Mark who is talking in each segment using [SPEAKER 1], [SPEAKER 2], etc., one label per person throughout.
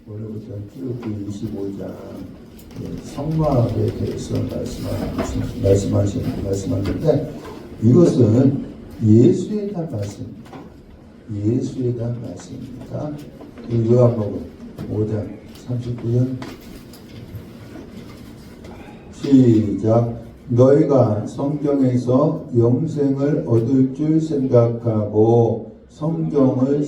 [SPEAKER 1] 오늘부터 출애굽기 25장 성막에 대해서 말씀하는데 이것은 예수에 대한 말씀입니다. 예수에 대한 말씀입니다. 요한복음 5장 39절 시작. 너희가 성경에서 영생을 얻을 줄 생각하고 성경을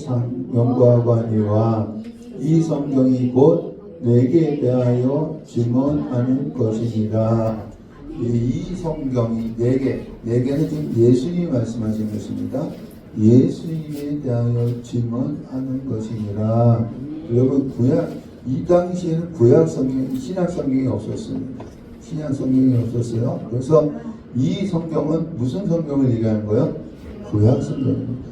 [SPEAKER 1] 연구하거니와 이 성경이 곧 내게 대하여 증언하는 것이니라. 이 성경이 내게는 지금 예수님이 말씀하신 것입니다. 예수님에 대하여 증언하는 것이니라. 여러분 이 당시에는 구약 성경, 신약 성경이 없었습니다. 신약 성경이 없었어요. 그래서 이 성경은 무슨 성경을 얘기하는 거예요? 구약 성경입니다.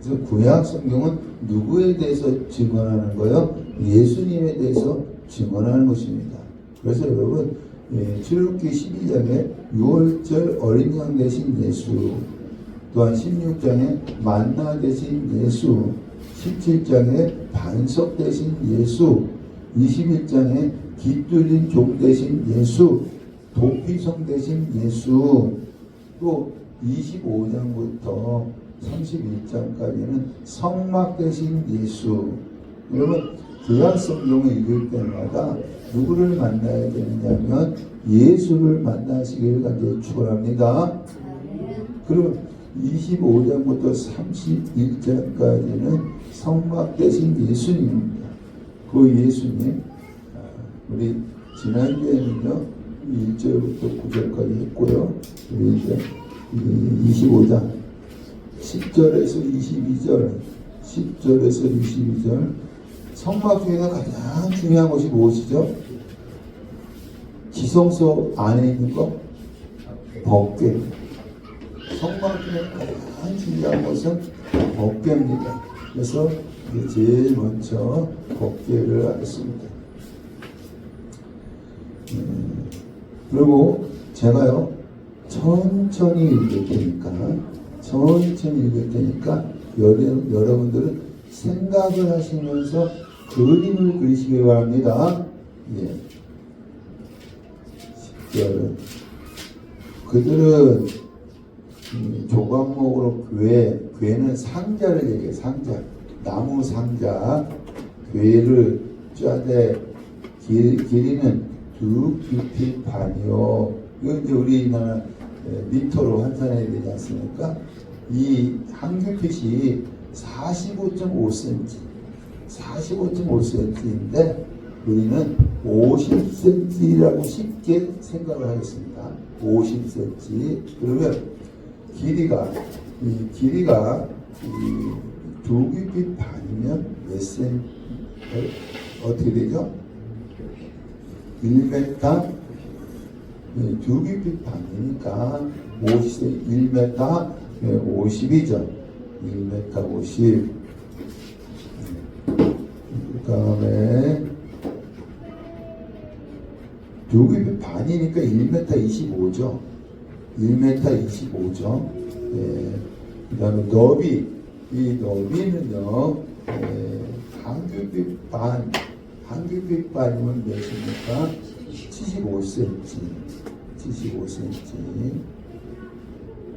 [SPEAKER 1] 그래서 구약 성경은 누구에 대해서 증언하는 거예요? 예수님에 대해서 증언하는 것입니다. 그래서 여러분 출애굽기 12장에 6월절 어린 양 되신 예수, 또한 16장에 만나 되신 예수, 17장에 반석 되신 예수, 21장에 깃들린 종 되신 예수, 도피성 되신 예수, 또 25장부터 31장까지는 성막 되신 예수. 여러분 구약 성경을 읽을 때마다 누구를 만나야 되느냐면 예수를 만나시기를 간절히 축원합니다. 그리고 25장부터 31장까지는 성막 되신 예수님입니다. 그 예수님 우리 지난주에는요 1절부터 9절까지 했고요. 우리 이제 25장 10절에서 22절 성막 중에서 가장 중요한 것이 무엇이죠? 지성소 안에 있는 것? 법궤. 성막 중에 가장 중요한 것은 법궤입니다. 그래서 제일 먼저 법궤를 하겠습니다. 그리고 제가요 천천히 읽을 테니까 여러분들은 생각을 하시면서 그림을 그리시기 바랍니다. 예. 10절은 그들은 조각목으로 궤는 상자를 얘기해요. 상자, 나무 상자, 궤를 짜되 길이는 두 규빗 반이요. 이건 이제 우리나라 미터로 환산해야 되지 않습니까? 이 한 규빗이 45.5cm인데 우리는 50cm라고 쉽게 생각을 하겠습니다. 50cm. 그러면 길이가 두 규빗 반이면 몇 cm? 어떻게 되죠? 1m, 두 규빗 반이니까 1m 50이죠. 1m 50. 그 다음에 두 규빗 반이니까 1m 25죠. 1m 25죠. 그 다음에 너비. 이 너비는요, 한 규빗 반이면 몇입니까? 75cm.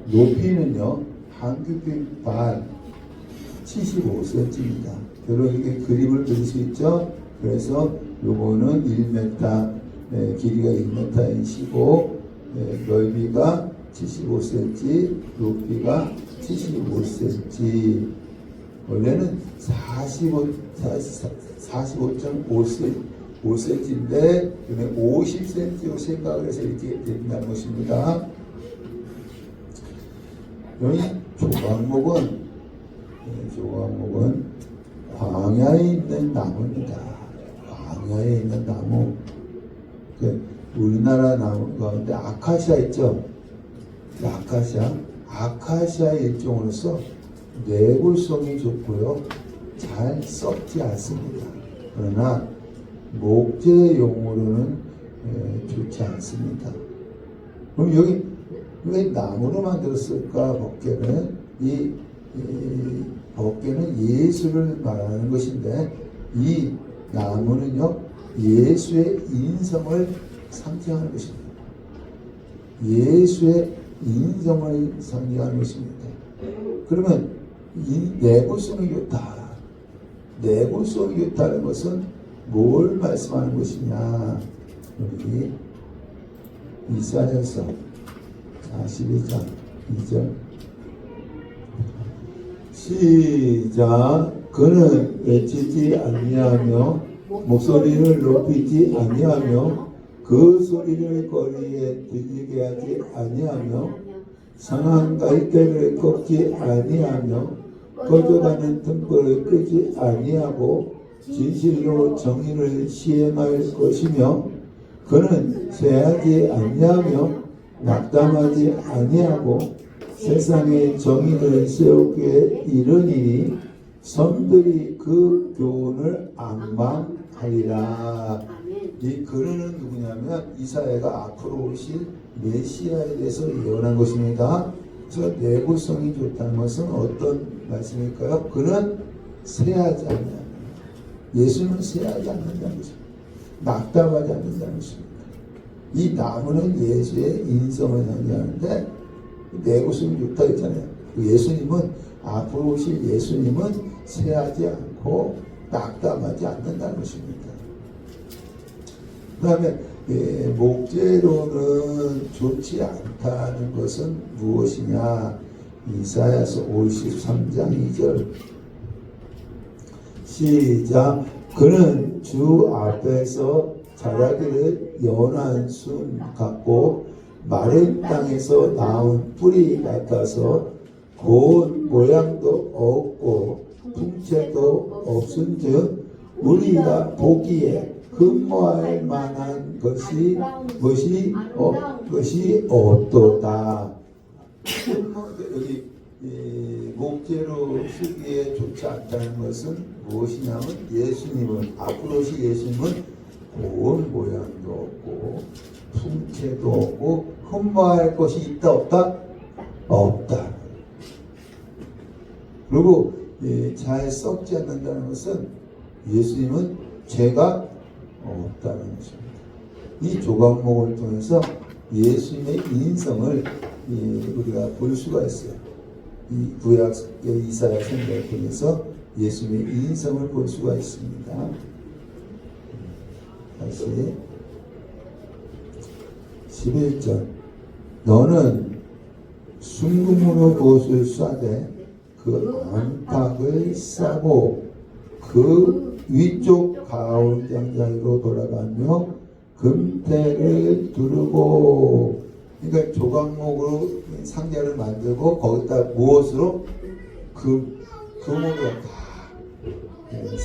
[SPEAKER 1] 높이는요, 한 규빗 반 75cm입니다. 여러분 이게 그림을 그릴 수 있죠? 그래서 요거는 1m, 길이가 1m이시고, 넓이가 75cm, 높이가 75cm. 원래는 45.5cm인데 50cm로 생각을 해서 이렇게 된다는 것입니다. 여기 조각목은 광야에 있는 나무입니다. 광야에 있는 나무. 우리나라 나무 가운데 아카시아 있죠? 아카시아의 일종으로서 내굴성이 좋고요. 잘 썩지 않습니다. 그러나 목재용으로는 좋지 않습니다. 그럼 여기 왜 나무로 만들었을까? 법궤는 법궤는 예수를 말하는 것인데 이 나무는요 예수의 인성을 상징하는 것입니다. 예수의 인성을 상징하는 것입니다. 그러면 이 내구성이 좋다. 내구성이 좋다는 것은 뭘 말씀하는 것이냐? 우리 이사야서 42장 2절 시작. 그는 외치지 아니하며 목소리를 높이지 아니하며 그 소리를 거리에 들리게 하지 아니하며 상한 갈대를 꺾지 아니하며 꺼져가는 등불을 끄지 아니하고 진실로 정의를 시행할 것이며 그는 쇠하지 아니하며 낙담하지 아니하고 세상에 정의를 세우기에 이르니 섬들이 그 교훈을 앙망하리라. 이 그는 누구냐면 이사야가 앞으로 오실 메시아에 대해서 예언한 것입니다. 그래서 내구성이 좋다는 것은 어떤 말씀일까요? 그는 쇠하지 않는다. 예수는 쇠하지 않는다는 것입니다. 낙담하지 않는다는 것입니다. 이 나무는 예수의 인성을 상징하는데 내구성이 좋다 했잖아요. 예수님은 앞으로 오실 예수님은 쇠하지 않고 낙담하지 않는다는 것입니다. 그 다음에 목재로는 좋지 않다는 것은 무엇이냐? 이사야서 53장 2절 시작. 그는 주 앞에서 자라기를 연한 순 같고 마른 땅에서 나온 뿌리 같아서 고운 모양도 없고 풍채도 없은즉 우리가 보기에 근모할 만한 것이 없도다. 여기 목재로 쓰기에 좋지 않다는 것은 무엇이냐면 예수님은 앞으로 오실 예수님은 고운 모양도 없고 풍채도 없고 흠모할 것이 있다 없다? 없다. 그리고 잘 썩지 않는다는 것은 예수님은 죄가 없다는 것입니다. 이 조각목을 통해서 예수님의 인성을 우리가 볼 수가 있어요. 이 구약의 이사야 선지자를 통해서 예수님의 인성을 볼 수가 있습니다. 다시 11절 너는 순금으로 그것을 쏴대 그 안팎을 싸고 그 위쪽 가운 장자위로 돌아가며 금태를 두르고. 그러니까 조각목으로 상자를 만들고 거기다 무엇으로? 금으로 다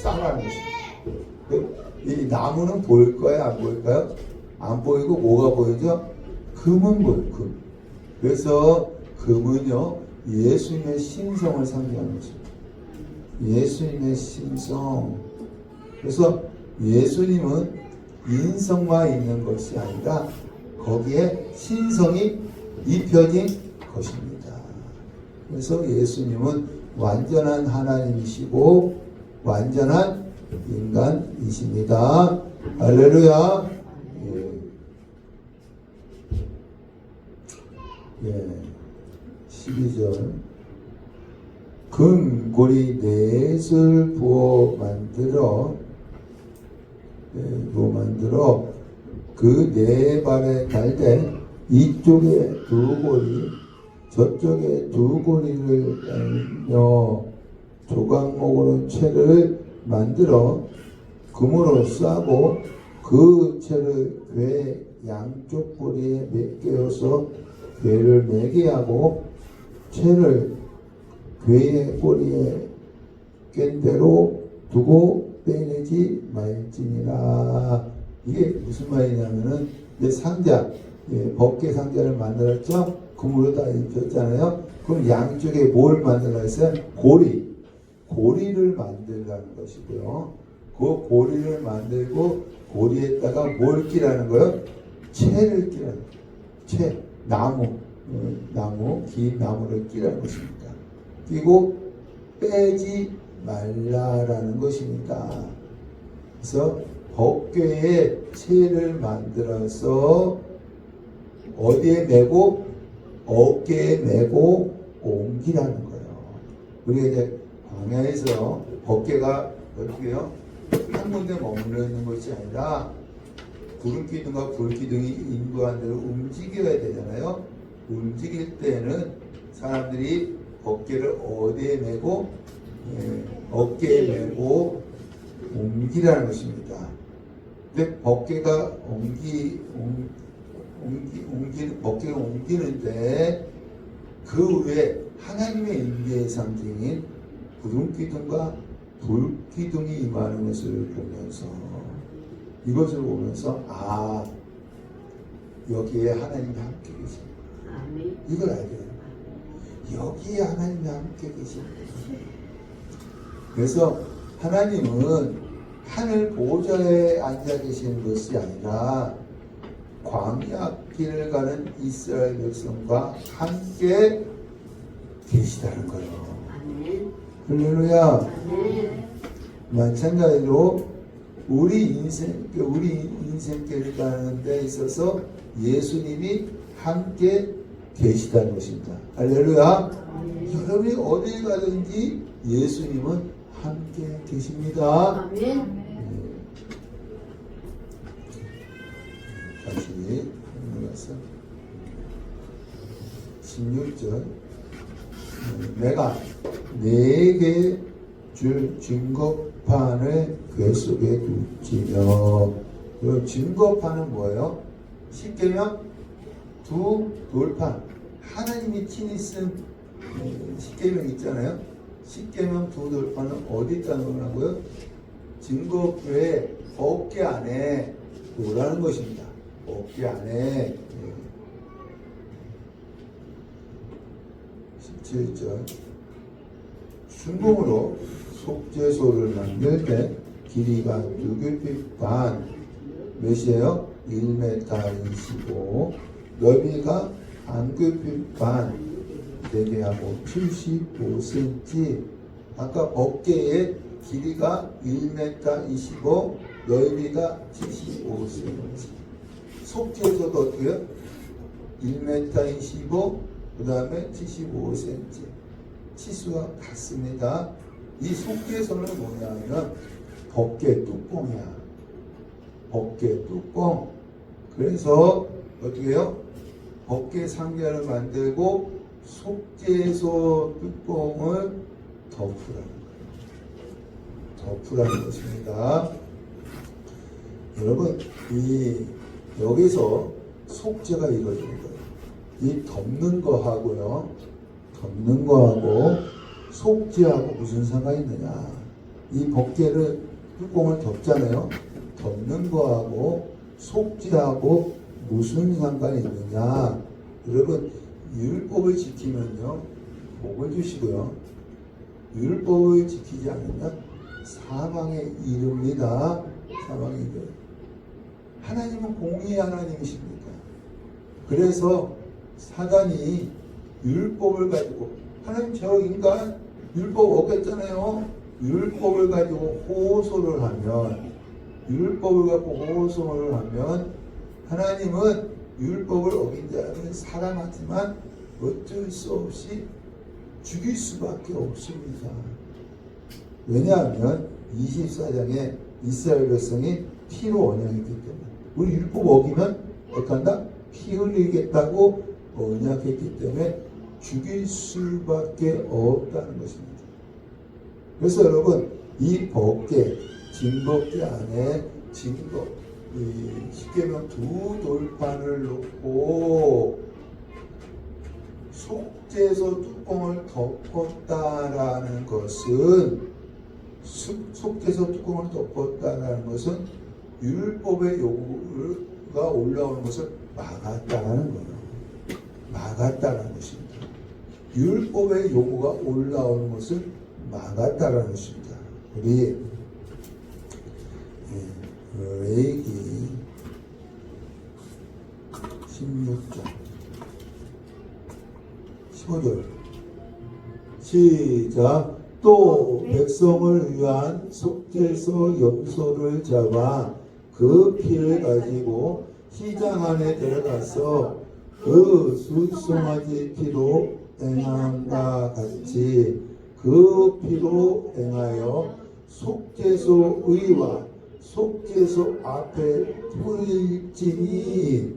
[SPEAKER 1] 싸라는 것입니다. 이 나무는 보일 거야 안 보일까요? 안 보이고 뭐가 보이죠? 금은 보여요. 금. 그래서 금은요 예수님의 신성을 상징하는 것입니다. 예수님의 신성. 그래서 예수님은 인성만 있는 것이 아니라 거기에 신성이 입혀진 것입니다. 그래서 예수님은 완전한 하나님이시고 완전한 인간이십니다. 할렐루야. 예. 12절 금고리 넷을 부어 만들어 그 네 발에 달되 이쪽에 두 고리 저쪽에 두 고리를 달며 조각목으로 채를 만들어 금으로 싸고 그 채를 궤 양쪽 고리에 매개어서 궤를 매게 하고 채를 궤의 꼬리에 깬 대로 두고 빼내지 말지니라. 이게 무슨 말이냐면은 내 상자, 법계 상자를 만들었죠. 금으로 다 입혔잖아요. 그럼 양쪽에 뭘 만들라 했어요? 고리를 만들라는 것이고요. 그 고리를 만들고 고리에다가 뭘 끼라는 거예요? 채를 끼라는 거예요. 채, 나무, 긴 나무를 끼라는 것입니다. 끼고 빼지 말라라는 것입니다. 그래서 법궤에 채를 만들어서 어디에 메고 어깨에 메고 옮기라는 거예요. 우리가 이제 광야에서 법궤가 어떻게 해요? 한 군데 머물러 있는 것이 아니라 구름기둥과 불기둥이 인도한 대로 움직여야 되잖아요. 움직일 때는 사람들이 법궤를 어디에 메고 어깨에 메고 옮기라는 것입니다. 근데 법궤가 법궤를 옮기는데 그 위에 하나님의 임재의 상징인 구름기둥과 불기둥이 임하는 것을 보면서 이것을 보면서 여기에 하나님이 함께 계십니다. 이걸 알게 돼요. 여기에 하나님이 함께 계십니다. 그래서 하나님은 하늘 보좌에 앉아 계시는 것이 아니라 광야 길을 가는 이스라엘 백성과 함께 계시다는 거예요. 할렐루야. 마찬가지로 우리 인생길을 가는 데 있어서 예수님이 함께 계시다는 것입니다. 할렐루야. 여러분이 어딜 가든지 예수님은 함께 계십니다. 다시 넘어가서 16절 내가 네게 줄 증거판을 궤 속에 둘지며. 증거판은 뭐예요? 십계명 두 돌판. 하나님이 친히 쓴 십계명 있잖아요. 십계명 두 돌판은 어디다 놓으라고요? 증거궤 법궤 안에 놓으라는 것입니다. 법궤 안에. 17절 순금으로 속죄소를 만들 때 길이가 6규빗 반, 몇이에요? 1m 25, 넓이가 한 규빗 반, 대개하고 75cm. 아까 법궤의 길이가 1m 25, 넓이가 75cm. 속죄소도 어떻게 해요? 1m 25, 그 다음에 75cm. 치수가 같습니다. 이 속죄소는 뭐냐면 법궤 뚜껑이야. 법궤 뚜껑. 그래서 어떻게 해요? 법궤 상자를 만들고 속죄소 뚜껑을 덮으라는 거예요. 덮으라는 것입니다. 여러분, 여기서 속죄가 이루어지는 거예요. 이 덮는 거하고요, 덮는 거하고 속죄하고 무슨 상관이 있느냐? 이 법궤를 뚜껑을 덮잖아요. 덮는 거하고 속죄하고 무슨 상관이 있느냐? 여러분, 율법을 지키면요 복을 주시고요, 율법을 지키지 않으면 사망에 이릅니다. 사망에 이르요. 하나님은 공의의 하나님이십니다. 그래서 사단이 율법을 가지고, 하나님 저 인간 율법 어겼잖아요. 율법을 가지고 호소를 하면, 율법을 갖고 호소를 하면 하나님은 율법을 어긴 자를 사랑하지만 어쩔 수 없이 죽일 수밖에 없습니다. 왜냐하면 24장에 이스라엘 백성이 피로 언약했기 때문에, 우리 율법 어기면 어떻게 한다? 피 흘리겠다고 언약했기 때문에 죽일 수밖에 없다는 것입니다. 그래서 여러분, 이 법궤, 진법궤 안에 십계명 두 돌판을 놓고 속죄소 뚜껑을 덮었다라는 것은, 속죄소 뚜껑을 덮었다라는 것은 율법의 요구가 올라오는 것을 막았다라는 거예요. 막았다라는 것입니다. 율법의 요구가 올라오는 것을 막았다라는 것입니다. 우리 레위기 16장 15절 시작. 또 백성을 위한 속죄소 염소를 잡아 그 피를 가지고 시장 안에 들어가서 그 수송아지 피로 행함과 같이 그 피로 행하여 속죄소 의와 속죄소 앞에 뿌릴지니.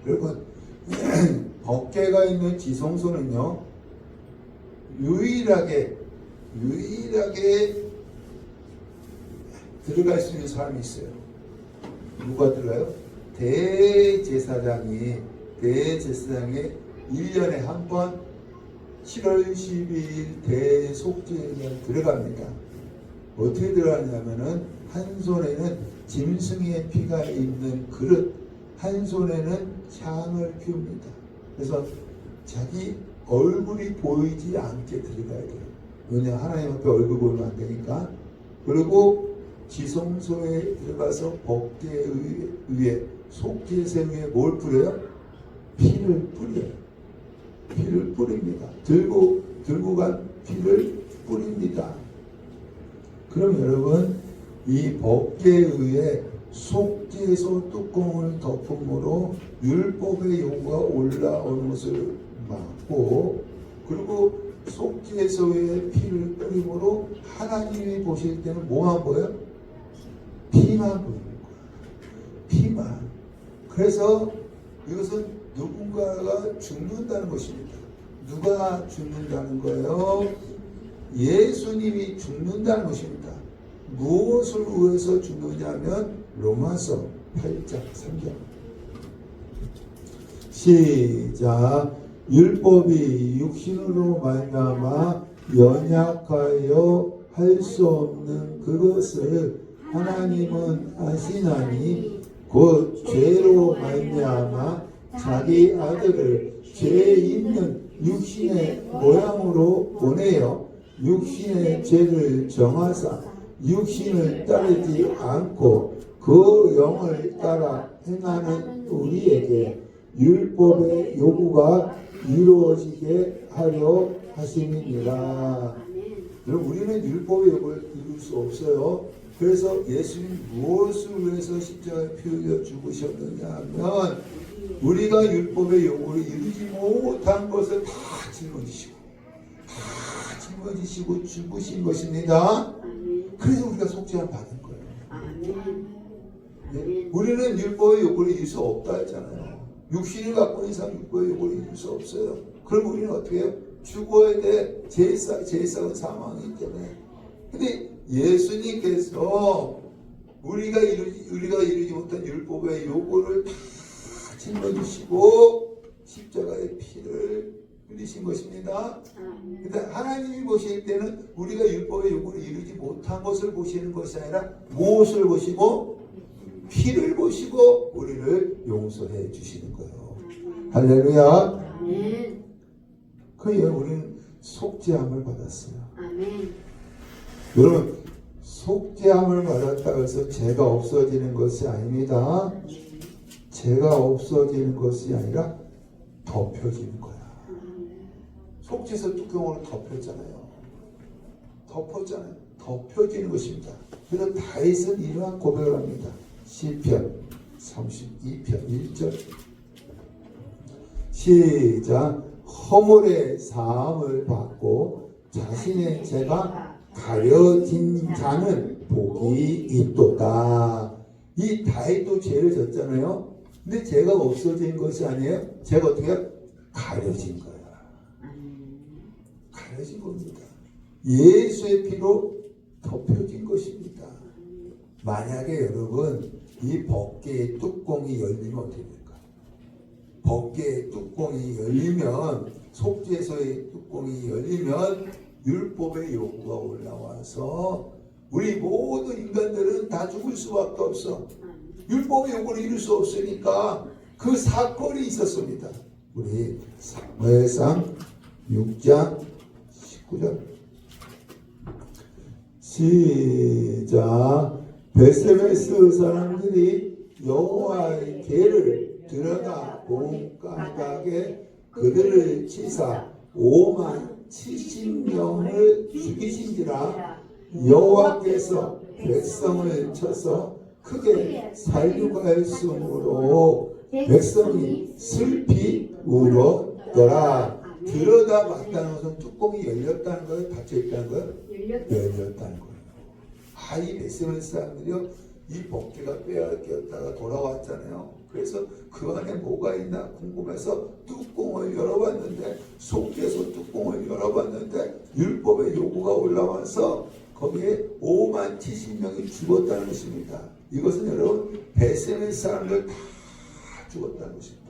[SPEAKER 1] 여러분, 법궤가 있는 지성소는요, 유일하게 들어갈 수 있는 사람이 있어요. 누가 들어가요? 대제사장이 1년에 한 번 7월 12일 대속죄에 들어갑니다. 어떻게 들어가냐면은 한 손에는 짐승의 피가 있는 그릇, 한 손에는 향을 피웁니다. 그래서 자기 얼굴이 보이지 않게 들어가야 돼요. 왜냐, 하나님 앞에 얼굴 보이면 안 되니까. 그리고 지성소에 들어가서 법궤 위에, 속죄소 위에 뭘 뿌려요? 피를 뿌려요. 피를 뿌립니다. 들고 간 피를 뿌립니다. 그럼 여러분, 이 법궤 위에 속죄소 뚜껑을 덮음으로 율법의 요구가 올라오는 것을 막고, 그리고 속죄소에 피를 뿌림으로 하나님이 보실 때는 뭐만 보여요? 피만 보이는 거예요. 피만. 그래서 이것은 누군가가 죽는다는 것입니다. 누가 죽는다는 거예요? 예수님이 죽는다는 것입니다. 무엇을 위해서 죽느냐면 로마서 8장 3절 시작. 율법이 육신으로 말미암아 연약하여 할 수 없는 그것을 하나님은 아시나니 곧 죄로 말미암아 자기 아들을 죄 있는 육신의 모양으로 보내어 육신의 죄를 정하사 육신을 따르지 않고 그 영을 따라 행하는 우리에게 율법의 요구가 이루어지게 하려 하심이니라. 여러분, 우리는 율법의 요구를 이룰 수 없어요. 그래서 예수님 무엇을 위해서 십자가에 피 흘려 죽으셨느냐 하면 우리가 율법의 요구를 이루지 못한 것을 다 짊어지시고 죽으신 것입니다. 그래서 우리가 속죄함 받은 거예요. 네? 우리는 율법의 요구를 이룰 수 없다 했잖아요. 육신을 갖고 있는 이상 율법의 요구를 이룰 수 없어요. 그럼 우리는 어떻게 해요? 죽어야 돼. 제일 썩은 사망이기 때문에. 근데 예수님께서 우리가 이루지 못한 율법의 요구를 다 짊어지시고 십자가의 피를 흘리신 것입니다. 근데 하나님이 보실 때는 우리가 율법의 요구를 이루지 못한 것을 보시는 것이 아니라 무엇을 보시고? 피를 보시고 우리를 용서해 주시는 거예요. 할렐루야. 그래서 우리는 속죄함을 받았어요. 여러분, 속죄함을 받았다고 해서 죄가 없어지는 것이 아닙니다. 죄가 없어지는 것이 아니라 덮여지는 거야. 속죄소 뚜껑으로 덮였잖아요. 덮여지는 것입니다. 그래서 다윗은 이러한 고백을 합니다. 시편 32편 1절 시작. 허물의 사함을 받고 자신의 죄가 가려진 자는 복이 있도다. 이 다윗도 죄를 졌잖아요. 근데 죄가 없어진 것이 아니에요. 죄가 어떻게 가려진 거야. 가려진 겁니다. 예수의 피로 덮여진 것입니다. 만약에 여러분 이 법궤의 뚜껑이 열리면 어떻게 될까? 법궤의 뚜껑이 열리면, 속죄소의 뚜껑이 열리면 율법의 요구가 올라와서 우리 모든 인간들은 다 죽을 수밖에 없어. 율법의 요구를 이룰 수 없으니까 그 사건이 있었습니다. 우리 사무엘상 6장 19절 시작. 베스메스 사람들이 여호와의 궤를 들여다 본 까닭에 그들을 치사 5만 70명을 죽이신지라 여호와께서 백성을 쳐서 크게 살육하였으므로 백성이 슬피 울었더라. 들여다봤다는 것은 뚜껑이 열렸다는 거예요? 닫혀있다는 거예요? 열렸다는 거예요. 이 베스멜 사람들이요, 이 복제가 빼앗겼다가 돌아왔잖아요. 그래서 그 안에 뭐가 있나 궁금해서 뚜껑을 열어봤는데, 속죄소 뚜껑을 열어봤는데 율법의 요구가 올라와서 거기에 5만 70명이 죽었다는 것입니다. 이것은 여러분 베스멜 사람들 다 죽었다는 것입니다.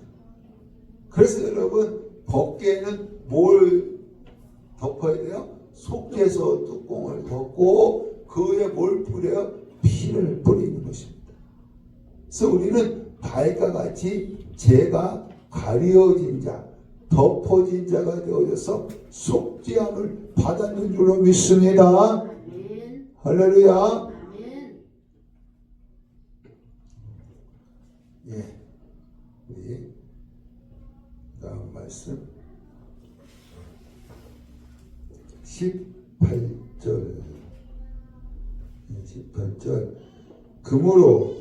[SPEAKER 1] 그래서 여러분 법궤에는 뭘 덮어야 돼요? 속죄소 뚜껑을 덮고 그 위에 뭘 뿌려요? 피를 뿌리는 것입니다. 그래서 우리는 다윗과 같이 죄가 가려진 자, 덮어진 자가 되어져서 속죄함을 받았는 줄로 믿습니다.
[SPEAKER 2] 아멘.
[SPEAKER 1] 할렐루야.
[SPEAKER 2] 아멘.
[SPEAKER 1] 예, 우리 다음 말씀 18절. 그러므로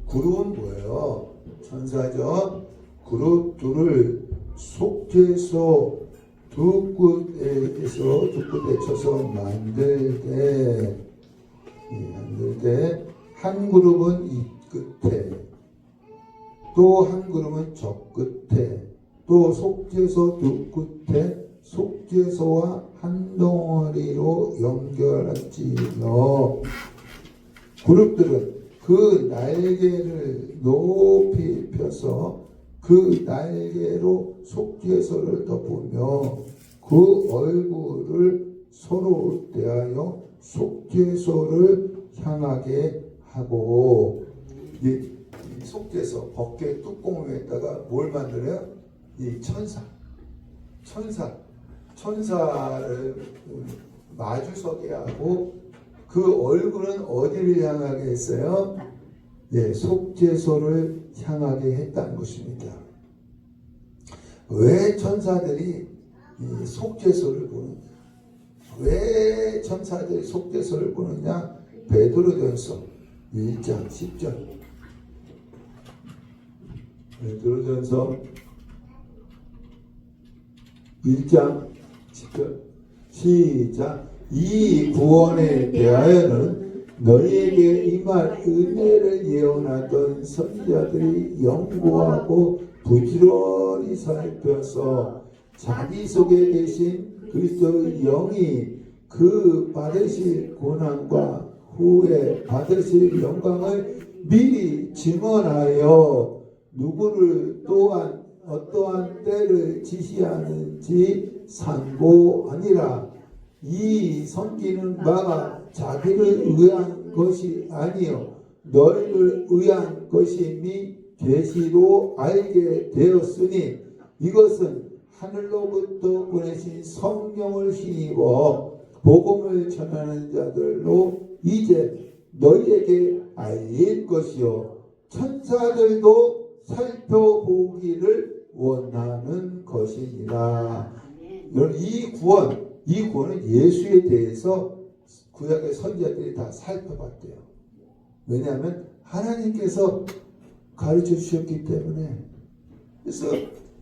[SPEAKER 1] 그룹은 뭐예요? 천사죠. 그룹들을 속죄소 두 끝에 쳐서 만들 때 한 그룹은 이 끝에, 또 한 그룹은 저 끝에, 또 속죄소 두 끝에 속죄소와 한 덩어리로 연결할지며 그룹들은 그 날개를 높이 펴서 그 날개로 속죄소를 덮으며 그 얼굴을 서로 대하여 속죄소를 향하게 하고, 이 속죄소 법궤 뚜껑 위에다가 뭘 만들어요? 이 천사를 마주서게 하고 그 얼굴은 어디를 향하게 했어요? 네, 속죄소를 향하게 했다는 것입니다. 왜 천사들이 이 속죄소를 보는? 왜 천사들이 속죄소를 보느냐? 베드로전서 1장 10절. 베드로전서 1장 10절 시작. 이 구원에 대하여는 너희에게 임할 은혜를 예언하던 선지자들이 연구하고 부지런히 살펴서 자기 속에 계신 그리스도의 영이 그 받으실 고난과 후에 받으실 영광을 미리 증언하여 누구를 또한 어떠한 때를 지시하는지 상고하니라. 이 섬기는 바가 자기를 위한 것이 아니요 너희를 위한 것임이 계시로 알게 되었으니 이것은 하늘로부터 보내신 성령을 힘입어 복음을 전하는 자들로 이제 너희에게 알릴 것이요 천사들도 살펴보기를 원하는 것이니라. 여러분 이 구원은 예수에 대해서 구약의 선지자들이 다 살펴봤대요. 왜냐하면 하나님께서 가르쳐 주셨기 때문에. 그래서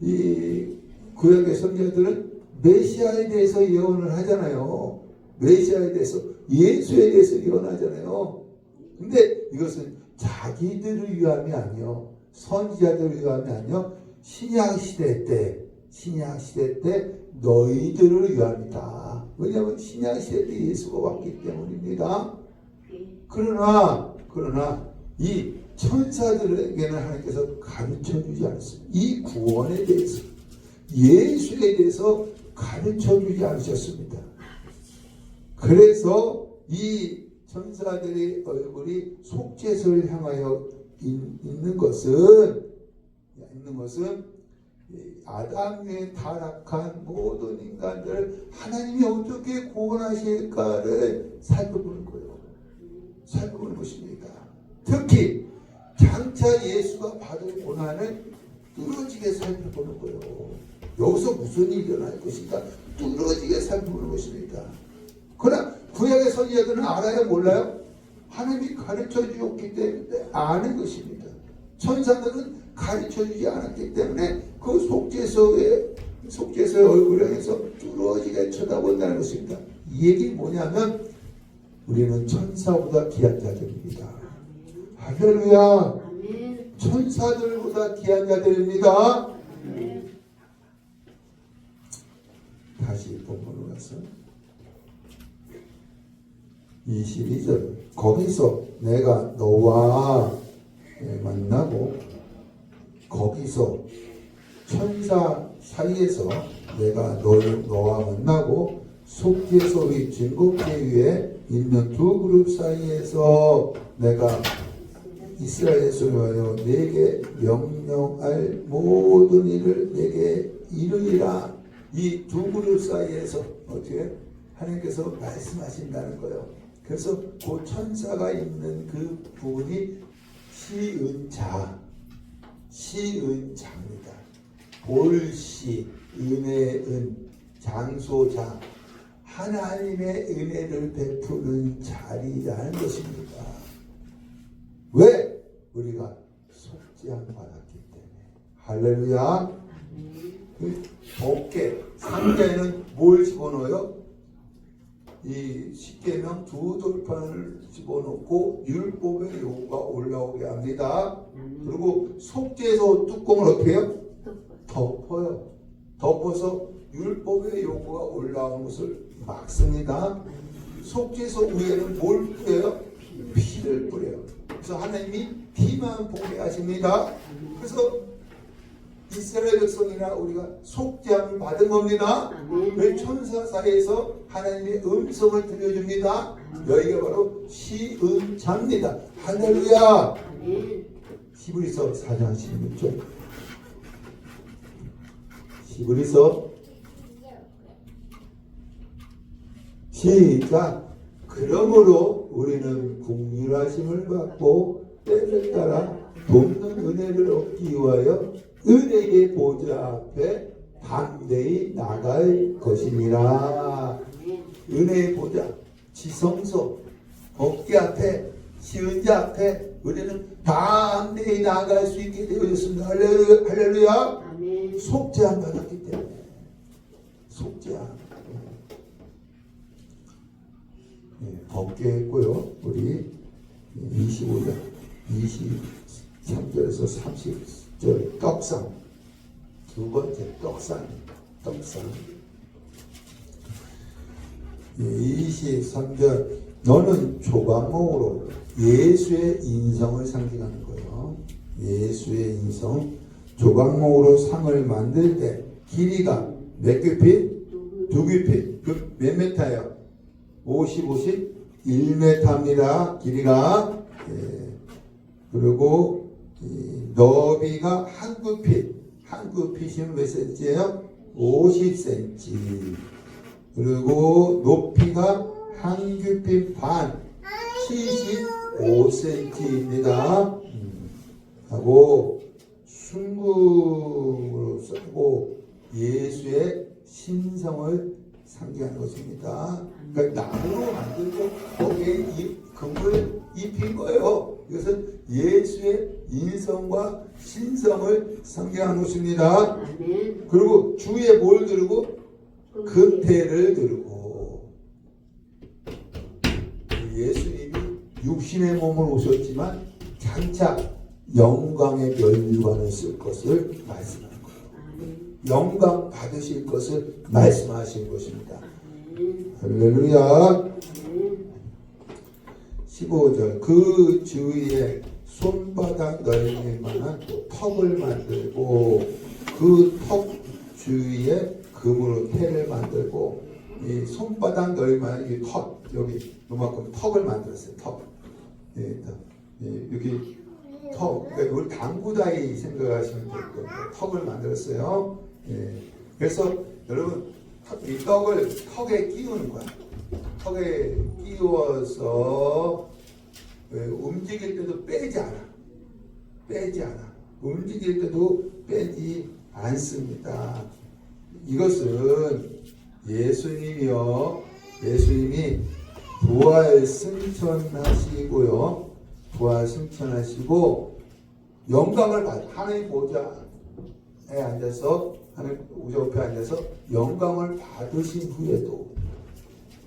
[SPEAKER 1] 이 구약의 선지자들은 메시아에 대해서 예언을 하잖아요. 메시아에 대해서, 예수에 대해서 예언하잖아요. 근데 이것은 자기들을 위함이 아니요 선지자들을 위함이 아니요 신약 시대 때 너희들을 위함이다. 왜냐하면 신약 시대 때 예수가 왔기 때문입니다. 그러나 이 천사들에게는 하나님께서 가르쳐 주지 않았습니다. 이 구원에 대해서, 예수에 대해서 가르쳐 주지 않으셨습니다. 그래서 이 천사들의 얼굴이 속죄소를 향하여 있는 것은 아담에 타락한 모든 인간들을 하나님이 어떻게 구원하실까를 살펴보는 거예요. 살펴보는 것입니다. 특히 장차 예수가 받을 고난을 뚫어지게 살펴보는 거예요. 여기서 무슨 일이 일어날 것인가 뚫어지게 살펴보는 것입니다. 그러나 구약의 선지자들은 알아요, 몰라요? 하나님이 가르쳐 주었기 때문에 아는 것입니다. 천사들은 가르쳐 주지 않았기 때문에 그 속죄소의 얼굴을 향해서 뚫어지게 쳐다본다는 것입니다. 이 얘기 뭐냐면 우리는 천사보다 귀한 자들입니다. 할렐루야. 천사들보다 귀한 자들입니다. 다시 본문으로 가서 22절 거기서 내가 너와 만나고 거기서 천사 사이에서 내가 너와 만나고 속죄소의 증거궤 위에 있는 두 그룹 사이에서 내가 이스라엘 소유하여 내게 명령할 모든 일을 내게 이르리라. 이 두 그룹 사이에서 어떻게 하나님께서 말씀하신다는 거예요. 그래서 그 천사가 있는 그 부분이 시은자입니다. 볼시, 은혜은, 장소자, 하나님의 은혜를 베푸는 자리라는 것입니다. 왜? 우리가 속죄함 받았기 때문에. 할렐루야. 법계 상자에는 뭘 집어넣어요? 이 십계명 두 돌판을 집어넣고 율법의 요구가 올라오게 합니다. 그리고 속죄소 뚜껑을 어떻게 해요? 덮어요. 덮어서 율법의 요구가 올라오는 것을 막습니다. 속죄소 위에는 뭘 뿌려요? 피를 뿌려요. 그래서 하나님이 피만 보게 하십니다. 그래서 이스라엘 백성이나 우리가 속죄함을 받은 겁니다. 그 천사 사이에서 하나님의 음성을 들려줍니다. 여기가 바로 시은자입니다. 할렐루야. 히브리서 4장 16절. 히브리서 시작. 그러므로 우리는 긍휼하심을 받고 때를 따라 돕는 은혜를 얻기 위하여 은혜의 보좌 앞에 담대히 나갈 것이니라. 은혜의 보좌, 지성소, 법궤 앞에, 시은자 앞에 우리는 담대히 나갈 수 있게 되어졌습니다. 할렐루야. 속죄함 받았기 때문에. 속죄함. 법궤 했고요. 우리 25절, 23절에서 30절 떡상. 두 번째 떡상. 23절 너는 조각목으로 예수의 인성을 상징하는 거예요. 예수의 인성. 조각목으로 상을 만들 때 길이가 몇 규핏? 2규핏. 그 몇 메타예요? 50, 1m입니다. 길이가. 그리고 너비가 한 규핏. 한 규핏이면 몇 cm예요? 50cm. 그리고 높이가 한 규핏 반. 75cm입니다. 하고 순금으로 쓰고 예수의 신성을 상징하는 것입니다. 그러니까 나무로 만들고 거기에 금을 입힌 거예요. 이것은 예수의 인성과 신성을 상징하는 것입니다. 그리고 주위에 뭘 들고? 금태를 들고. 예수님이 육신의 몸을 오셨지만 장차 영광의 면류관을 쓸 것을 말씀하는 거예요. 영광 받으실 것을 말씀하신 것입니다. 할렐루야. 15절 그 주위에 손바닥 넓이만한 턱을 만들고 그 턱 주위에 금으로 태를 만들고 이 손바닥 넓이만한 이 턱 여기 요만큼 턱을 만들었어요. 턱. 여기 턱. 그러니까 이걸 당구다이 생각하시면 될 거예요. 턱을 만들었어요. 그래서 여러분 이 떡을 턱에 끼우는 거야. 턱에 끼워서 움직일 때도 빼지 않아. 움직일 때도 빼지 않습니다. 이것은 예수님이 부활 승천하시고요. 부활 승천하시고 영광을 받 하나님 보좌에 앉아서 하나님 보좌 옆에 앉아서 영광을 받으신 후에도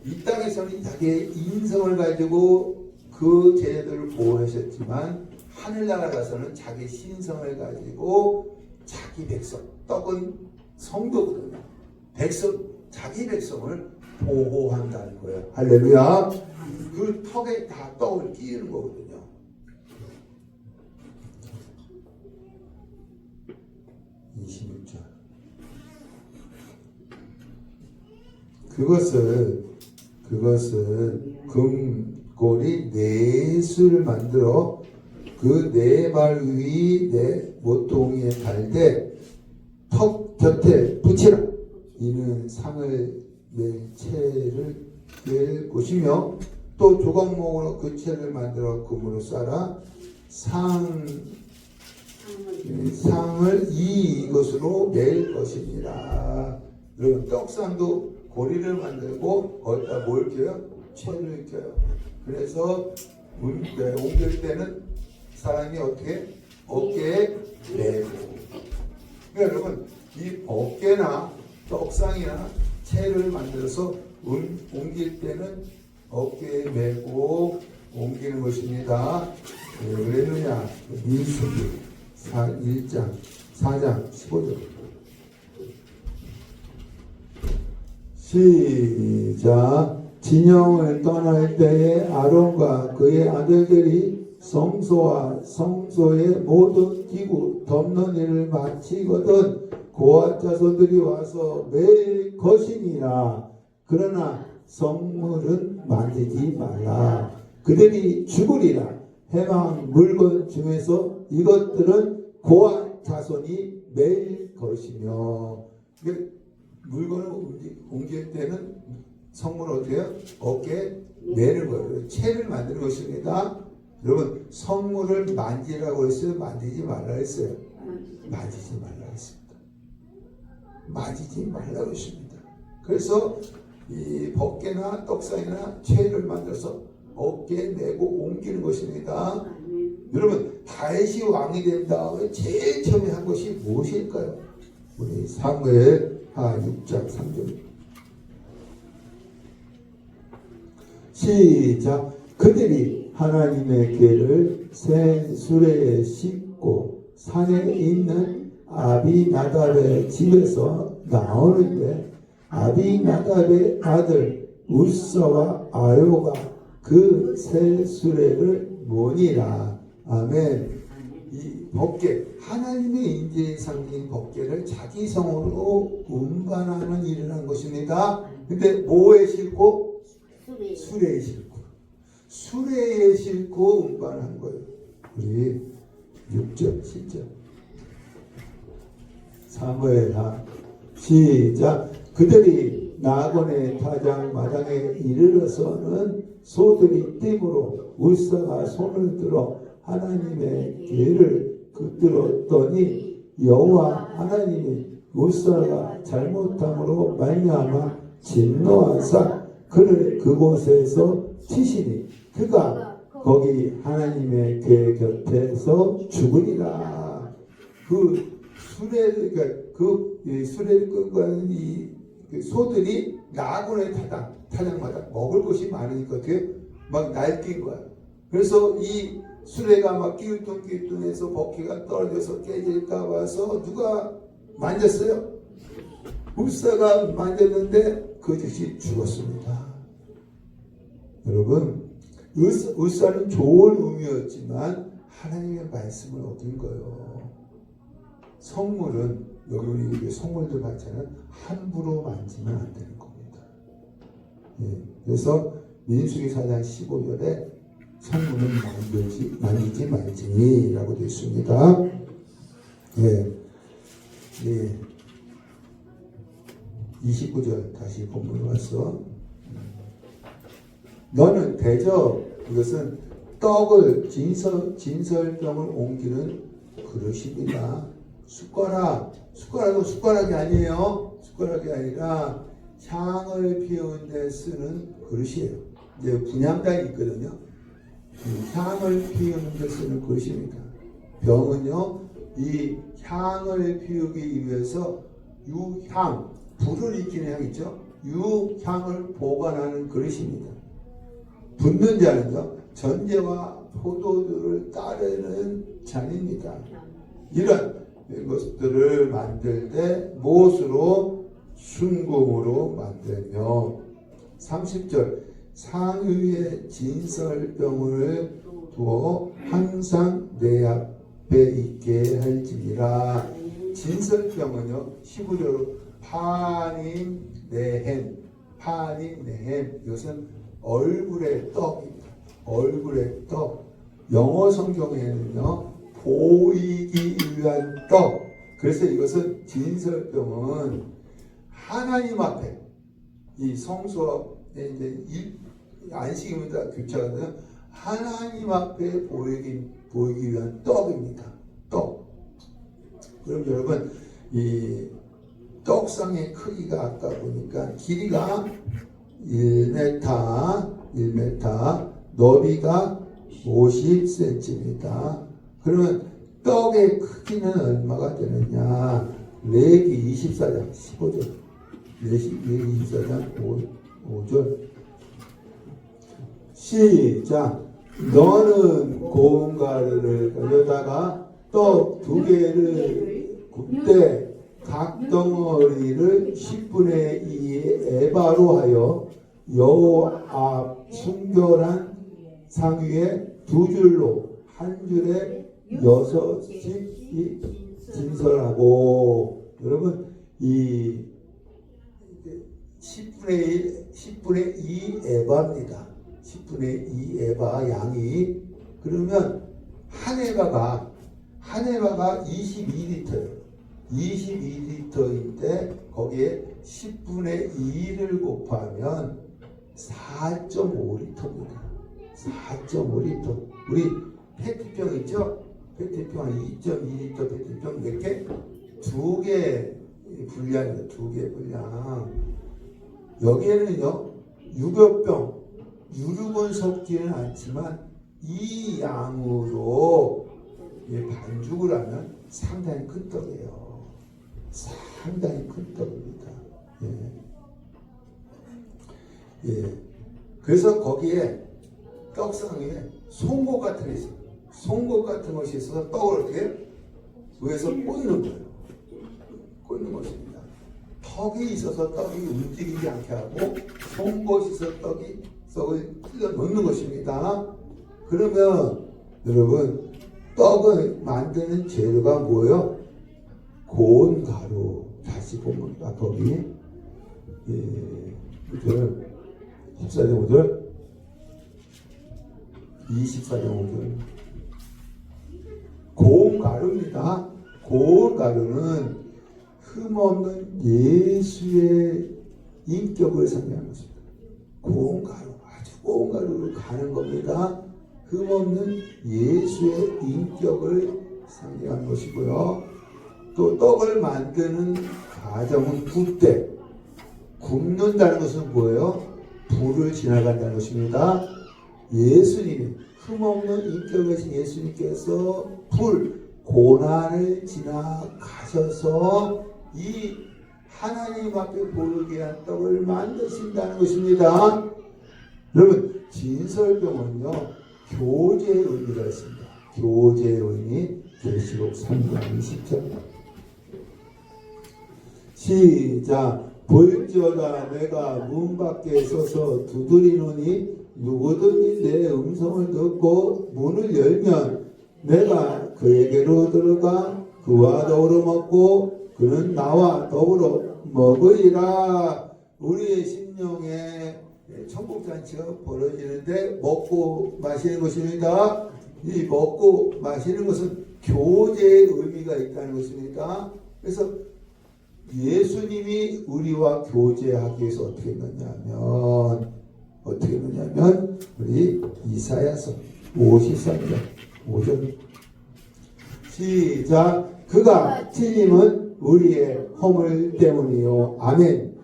[SPEAKER 1] 이 땅에서는 자기의 인성을 가지고 그 제자들을 보호하셨지만 하늘나라 가서는 자기 신성을 가지고 자기 백성, 떡은 성도거든요. 자기 백성을 보호한다는 거예요. 할렐루야. 그 턱에 다 떡을 끼우는 거거든요. 그것을 금고리 넷을 만들어 그 네 발 위 네 모퉁이에 달되 턱 곁에 붙이라. 이는 상을 낼 채를 낼 것이며 또 조각목으로 그 채를 만들어 금으로 쌓아 상을 이것으로 낼 것이니라. 여러분 떡상도 고리를 만들고 거기다 뭘 껴요? 채를 껴요. 그래서 옮길 때는 사람이 어떻게? 어깨에 메고. 그러니까 여러분 이 어깨나 떡상이나 채를 만들어서 옮길 때는 어깨에 메고 옮기는 것입니다. 왜 그랬느냐? 민수기 1장 4장 15절 시작. 진영을 떠날 때에 아론과 그의 아들들이 성소와 성소의 모든 기구 덮는 일을 마치거든 고아 자손들이 와서 맬 것이니라. 그러나 성물은 만지지 말라. 그들이 죽으리라. 해방 물건 중에서 이것들은 고아 자손이 맬 것이며. 물건을 옮길 때는 성물을 어떻게 해요? 어깨에 매는 거예요. 채를 만드는 것입니다. 여러분 성물을 만지라고 했어요? 만지지 말라 했어요? 만지지 말라 했습니다. 만지지 말라고 했습니다. 그래서 이 벗개나 떡상이나 채를 만들어서 어깨에 메고 옮기는 것입니다. 여러분 다윗이 왕이 된 다음에 제일 처음에 한 것이 무엇일까요? 우리 사무엘 6장 3절 시작. 그들이 하나님의 궤를 새 수레에 싣고 산에 있는 아비나답의 집에서 나오는데 아비나답의 아들 우사와 아요가 그 새 수레를 모니라. 아멘. 이 법궤, 하나님의 인재의 상징인 법궤를 자기 성으로 운반하는 일을 한 것입니다. 근데 뭐에 싣고? 수레에 싣고. 수레에 싣고 운반한 거예요. 우리 6절, 7절. 사무엘하 시작. 그들이 나곤의 타작 마당에 이르러서는 소들이 띠므로 울사가 손을 들어 하나님의 궤를 붙들었더니 여호와 하나님이 울사가 잘못함으로 말미암아 진노하사 그를 그곳에서 치시니 그가 거기 하나님의 궤 곁에서 죽으리라. 그 수레를 끌고 가는 이 소들이 나곤의 타작마다 먹을 것이 많으니까 어떻게 막 날뛴 거야. 그래서 이 수레가 막 끼우뚱끼우뚱해서 버키가 떨어져서 깨질까 봐서 누가 만졌어요? 울사가 만졌는데 그 즉시 죽었습니다. 여러분 울사는 좋은 의미였지만 하나님의 말씀을 얻은 거예요. 성물은 여기 우리 성물들 봤잖아요. 함부로 만지면 안 되는 겁니다. 예, 그래서 민수기 4장 15절에 성물은 만지지 말지니라고 되어 있습니다. 예, 예. 29절 다시 본문으로 와서 너는 대접, 이것은 떡을 진설병을 옮기는 그릇입니다. 숟가락은 숟가락이 아니에요. 숟가락이 아니라 향을 피우는 데 쓰는 그릇이에요. 이제 분향단이 있거든요. 향을 피우는 데 쓰는 그릇입니다. 병은요, 이 향을 피우기 위해서 유향, 불을 일으키는 향 있죠? 유향을 보관하는 그릇입니다. 붓는 자는요, 전제와 포도주를 따르는 잔입니다. 이런 것들을 만들 때 못으로 순금으로 만들며 30절 상위에 진설병을 두어 항상 내 앞에 있게 할지니라. 진설병은요 히브리어로 파님 네헨, 파님 네헨, 이것은 얼굴의 떡입니다. 얼굴의 떡. 영어 성경에는요 보이기 위한 떡. 그래서 이것은 진설병은 하나님 앞에 이 성소에 이제 안식입니다. 교차하는 하나님 앞에 보이기 위한 떡입니다. 떡. 그럼 여러분 이 떡상의 크기가 아까 보니까 길이가 1m, 너비가 50cm입니다. 그러면 떡의 크기는 얼마가 되느냐? 레기 24장 15절, 레기 24장 5절. 시작. 너는 고운 가루를 가져다가 떡 2개를 굽되 각 덩어리를 10분의 2 에바로 하여 여호와 앞 순결한 상위에 2줄로 한 줄에 6씩 진설하고. 여러분 이 10분의 2 에바입니다. 10분의 2 에바 양이. 그러면 한 에바가 22리터예요. 22리터인데 거기에 10분의 2를 곱하면 4.5리터입니다. 4.5리터. 우리 페트병 있죠? 페트병 2.2리터 페트병 몇 개? 2개 분량이에요. 2개 분량. 여기에는요 유격병, 유류분 섞지는 않지만 이 양으로 반죽을 하면 상당히 큰 떡이에요. 상당히 큰 떡입니다. 그래서 거기에 떡상 위에 송곳 같은 게 있어요. 송곳 같은 것이 있어서 떡을 어떻게 위에서 꽂는 거예요. 꽂는 것입니다. 턱이 있어서 떡이 움직이지 않게 하고 송곳이 있어서 떡을 찔러 넣는 것입니다. 그러면 여러분 떡을 만드는 재료가 뭐예요? 고운 가루. 다시 보면 거기 14장 5절 24장 5절 고운 가루입니다. 고운 가루는 흠없는 예수의 인격을 상징하는 것입니다. 고운 가루, 아주 고운 가루를 가는 겁니다. 흠없는 예수의 인격을 상징하는 것이고요. 또 떡을 만드는 과정은 굽되, 굽는다는 것은 뭐예요? 불을 지나간다는 것입니다. 예수님이 흠없는 인격을 가진 예수님께서 고난을 지나가셔서 이 하나님 앞에 보이게 한 떡을 만드신다는 것입니다. 여러분 진설병은요 교제의 의미가 있습니다. 교제의 의미. 계시록 3장 20절 시작. 볼지어다 내가 문 밖에 서서 두드리노니 누구든지 내 음성을 듣고 문을 열면 내가 그에게로 들어가 그와 더불어 먹고 그는 나와 더불어 먹으리라. 우리의 심령에 천국잔치가 벌어지는데 먹고 마시는 것입니다. 이 먹고 마시는 것은 교제의 의미가 있다는 것입니다. 그래서 예수님이 우리와 교제하기 위해서 어떻게 했느냐면 우리 이사야서 53장 5절 시작. 그가 찔림은 우리의 허물 때문이요. 아멘.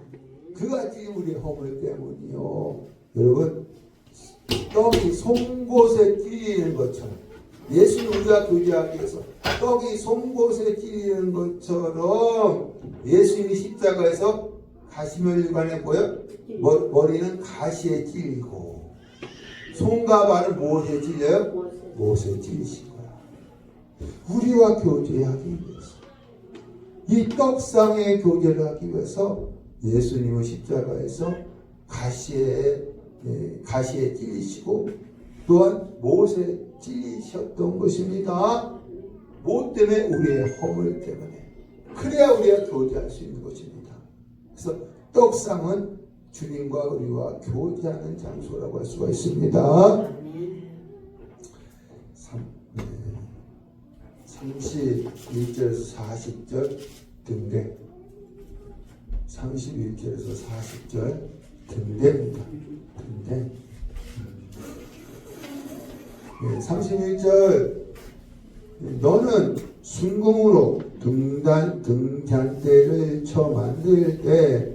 [SPEAKER 1] 그같이 우리의 허물 때문이요. 여러분, 떡이 송곳에 찔리는 것처럼, 예수는 우리가 교제하기 위해서 떡이 송곳에 찔리는 것처럼 예수님이 십자가에서 가시면류관에 뭐요? 머리는 가시에 찔리고 손과 발은 무엇에 찔려요? 무엇에 찔리신 거야. 우리와 교제하기 위해서, 이 떡상의 교제를 하기 위해서 예수님은 십자가에서 가시에 찔리시고 또한 못에 찔리셨던 것입니다. 못 때문에? 우리의 허물 때문에. 그래야 우리가 교제할 수 있는 것입니다. 그래서 떡상은 주님과 우리와 교제하는 장소라고 할 수가 있습니다. 31절에서 40절 등대, 31절에서 40절 등대입니다. 등대. 31절, 너는 순금으로 등잔대를 쳐 만들 때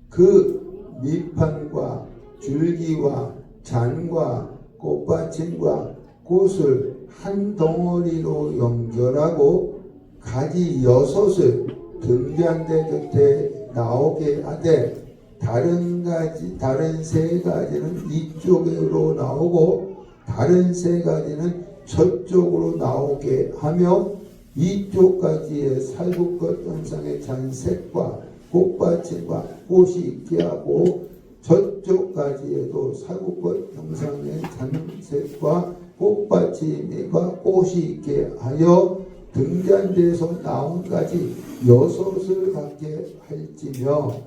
[SPEAKER 1] 그 밑판과 줄기와 잔과 꽃받침과 꽃을 한 덩어리로 연결하고 가지 6을 등잔대 곁에 나오게 하되 다른 3가지는 이쪽으로 나오고 다른 3가지는 저쪽으로 나오게 하며 이쪽 가지의 살구꽃 형상의 잔색과 꽃받침과 꽃이 있게 하고 저쪽 가지에도 살구꽃 형상의 잔색과 꽃받침과 꽃이 있게 하여 등잔대에서 나온 가지 6을 갖게 할지며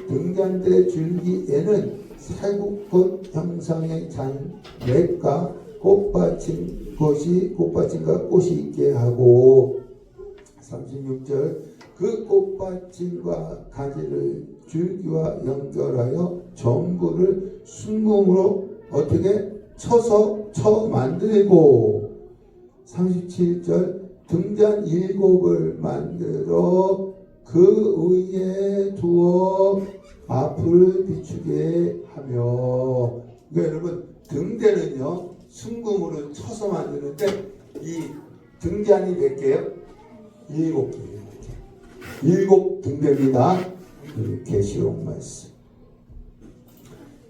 [SPEAKER 1] 등잔대 줄기에는 살구꽃 형상의 잔맥과 꽃받침과 꽃이 있게 하고 36절 그 꽃받침과 가지를 줄기와 연결하여 전부를 순금으로 어떻게 쳐 만들고 37절 등잔 7을 만들어 그 위에 두어 앞을 비추게 하며. 그러니까 여러분, 등대는요 순금으로 쳐서 만드는데 이 등잔이 몇 개요? 7개예요. 7 등대입니다. 계시록 말씀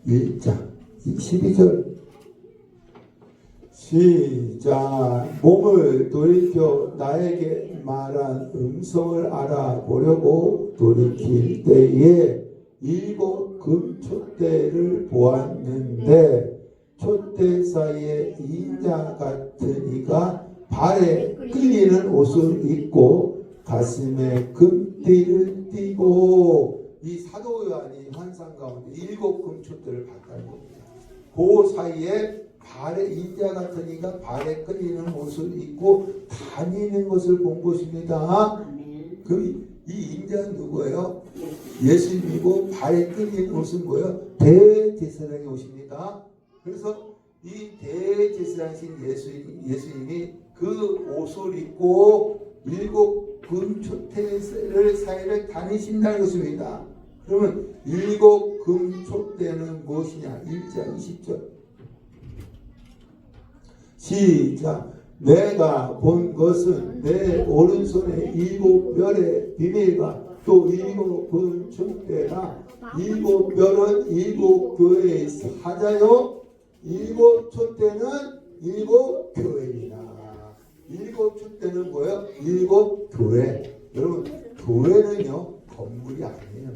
[SPEAKER 1] 1장 12절 시작. 몸을 돌이켜 나에게 말한 음성을 알아보려고 돌이킬 때에 7 금촛대를 보았는데 촛대 사이에 인자 같은 이가 발에 끌리는 옷을 입고 가슴에 금띠를 띠고. 이 사도 요한이 환상 가운데 7 금촛대를 봤다는 겁니다. 그 사이에 발에 인자 같은 이가 발에 끌리는 옷을 입고 다니는 것을 본 것입니다. 그 이 인자는 누구예요? 예수님이고 발에 끌리는 옷은 뭐예요? 대제사장의 옷입니다. 그래서 이 대제사장이신 예수님이 그 옷을 입고 7 금촛대를 사이를 다니신다는 것입니다. 그러면 7 금촛대는 무엇이냐? 1장 20절 시작. 내가 본 것은 내 오른손에 7 별의 비밀과 또 7 금촛대라. 7 별은 7 교회의 사자요 7 촛대는 7 교회이다. 7 촛대는 뭐예요? 7 교회. 여러분, 교회는요 건물이 아니에요.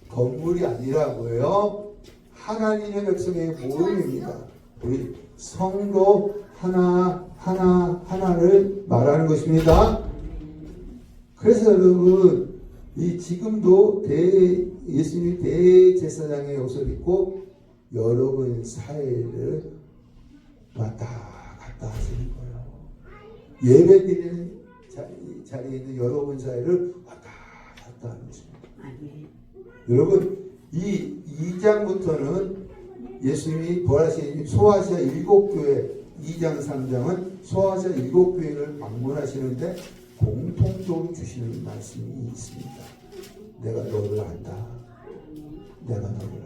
[SPEAKER 1] 건물이 아니라고요. 하나님의 백성의 모임입니다. 우리 성도 하나를 말하는 것입니다. 그래서 여러분, 이 지금도 예수님이 대제사장의 옷을 입고 여러분 사이를 왔다 갔다 하시는 거예요. 예배 드리는 자리에 있는 여러분 사이를 왔다 갔다 하는 것입니다. 여러분, 이 2장부터는 예수님이 부활하신 소아시아 7교회, 2장 3장은 소아시아 7교회를 방문하시는데 그 공통적으로 주시는 말씀이 있습니다. 내가 너를 안다. 내가 너를 안다.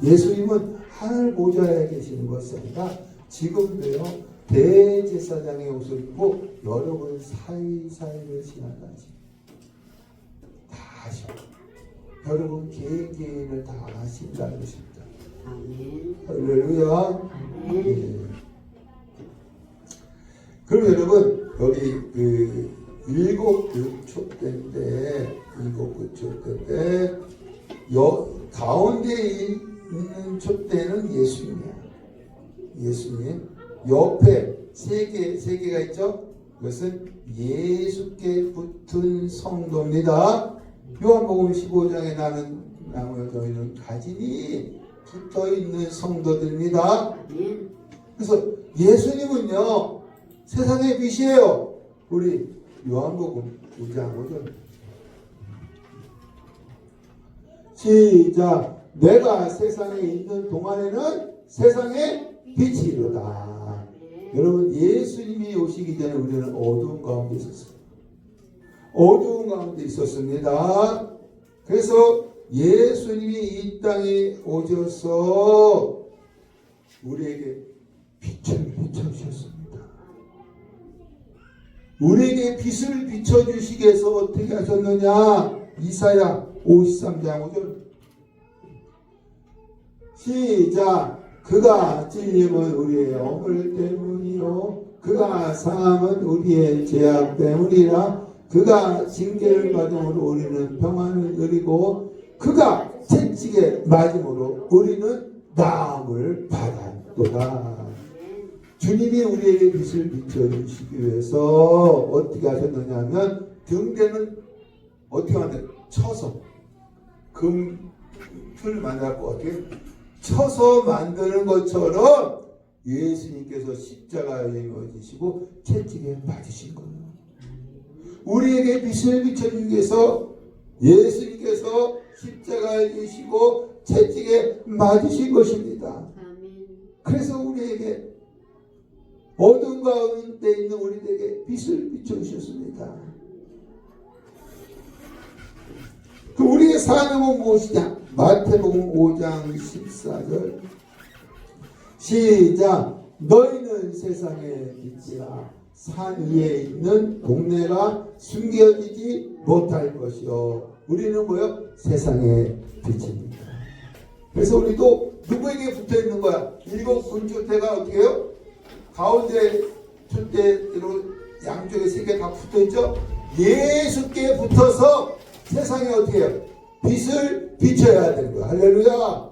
[SPEAKER 1] 예수님은 하늘 보좌에 계시는 것이 아니라 지금도요 대제사장의 옷을 입고 여러분 사이사이를 지나가십니다. 다 아셔. 여러분 개인을 다 아신다는 것입니다. 할렐루야. 예. 그럼 여러분 여기 일곱 촛대인데 가운데 있는 촛대는 예수님이야. 예수님 옆에 세 개가 있죠. 그것은 예수께 붙은 성도입니다. 요한복음 15장에 나는 나무에 너희는 가지니 붙어있는 성도들입니다. 그래서 예수님은요 세상의 빛이에요. 우리 요한복음 9장 5절 시작. 내가 세상에 있는 동안에는 세상의 빛이로다. 여러분 예수님이 오시기 전에 우리는 어두운 가운데 있었어요. 어두운 가운데 있었습니다. 그래서 예수님이 이 땅에 오셔서 우리에게 빛을 비춰주셨습니다. 우리에게 빛을 비춰주시기 위해서 어떻게 하셨느냐. 이사야 53장 5절 시작. 그가 찔림은 우리의 억울 때문이요 그가 상함은 우리의 죄악 때문이라. 그가 징계를 받음으로 우리는 평안을 누리고 그가 채찍에 맞음으로 우리는 나음을 받았도다. 주님이 우리에게 빛을 비춰주시기 위해서 어떻게 하셨느냐 하면 등대는 어떻게 만들어요? 쳐서 금틀 만들고 어떻게 쳐서 만드는 것처럼 예수님께서 십자가에 매어지시고 채찍에 맞으신 거예요. 우리에게 빛을 비춰주기 위해서 예수님께서 십자가에 지시고 채찍에 맞으신 것입니다. 그래서 우리에게 어두운 가운데 있는 우리에게 빛을 비춰주셨습니다. 그 우리의 사명은 무엇이냐? 마태복음 5장 14절 시작. 너희는 세상의 빛이라. 산 위에 있는 동네가 숨겨지지 못할 것이요. 우리는 뭐요? 세상의 빛입니다. 그래서 우리도 누구에게 붙어 있는 거야? 일곱 군주대가 어떻게 해요? 가운데 촛대로 양쪽에 세 개 다 붙어 있죠? 예수께 붙어서 세상에 어떻게 해요? 빛을 비춰야 되는 거야. 할렐루야.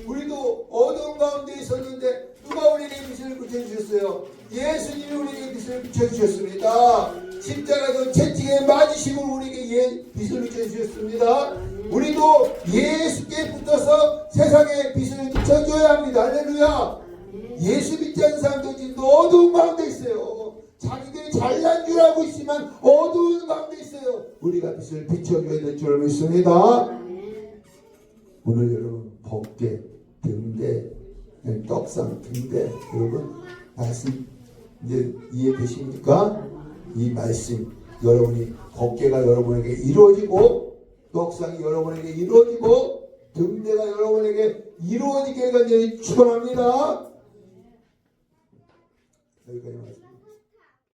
[SPEAKER 1] 우리도 어두운 가운데 있었는데 누가 우리에게 빛을 비춰주셨어요? 예수님이 우리에게 빛을 비춰주셨습니다. 십자가에서 채찍에 맞으시고 우리에게 빛을 비춰주셨습니다. 우리도 예수께 붙어서 세상에 빛을 비춰줘야 합니다. 할렐루야. 예수 믿지 않는 사람들 지금 어두운 가운데 있어요. 자기들이 잘난 줄 알고 있지만 어두운 가운데 있어요. 우리가 빛을 비춰줘야 될 줄 믿습니다. 오늘 여러분 법계, 등대, 떡상, 등대 여러분 말씀 이제 이해되십니까? 이 말씀 여러분이 법계가 여러분에게 이루어지고 떡상이 여러분에게 이루어지고 등대가 여러분에게 이루어지게 간절히 축원합니다. 여기까지